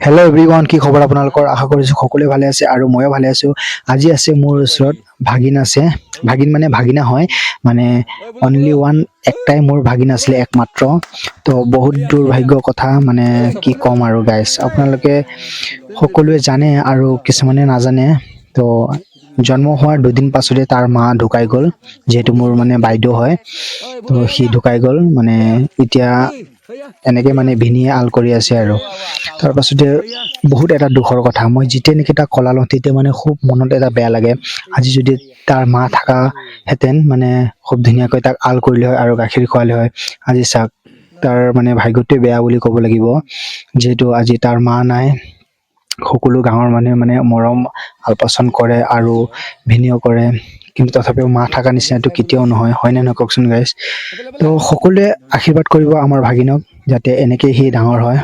Hello' everyone, কি খবৰ আপোনালোকৰ? আশা কৰিছোঁ সকলোৱে ভালে আছে আৰু ময়ো ভালে আছোঁ। আজি আছে মোৰ ওচৰত ভাগিন আছে। ভাগিন মানে ভাগিনা হয়, মানে অনলি ওৱান, একটাই মোৰ ভাগিন আছিলে, একমাত্ৰ। তো বহুত দুৰ্ভাগ্য কথা, মানে কি ক'ম আৰু গাইছ, আপোনালোকে সকলোৱে জানে আৰু কিছুমানে নাজানে। তো জন্ম হোৱাৰ দুদিন পাছতে তাৰ মা ঢুকাই গ'ল, যিহেতু মোৰ মানে বাইদেউ হয়। তো সি ঢুকাই গ'ল, মানে এতিয়া এনেকে মানে ভিনিয়ে আল কৰি আছে আৰু তাৰ পাছতে বহুত এটা দুখৰ কথা। মই যেতিয়া নেকি তাক কলালো, তেতিয়া মানে খুব মনত এটা বেয়া লাগে। আজি যদি তাৰ মা থাকা হেঁতেন, মানে খুব ধুনীয়াকৈ তাক আল কৰিলে হয় আৰু গাখীৰ খোৱালে হয়। আজি চাওক, তাৰ মানে ভাগ্যটোৱে বেয়া বুলি ক'ব লাগিব, যিহেতু আজি তাৰ মা নাই। সকলো গাঁৱৰ মানুহে মানে মৰম আলপৈচান কৰে আৰু ভিনিও কৰে, কিন্তু তথাপিও মা থকা নিচিনাটো কেতিয়াও নহয়, হয় নে নহয় কওকচোন গাইজ? তো সকলোৱে আশীৰ্বাদ কৰিব আমাৰ ভাগিনক, যাতে এনেকৈ সি ডাঙৰ হয়।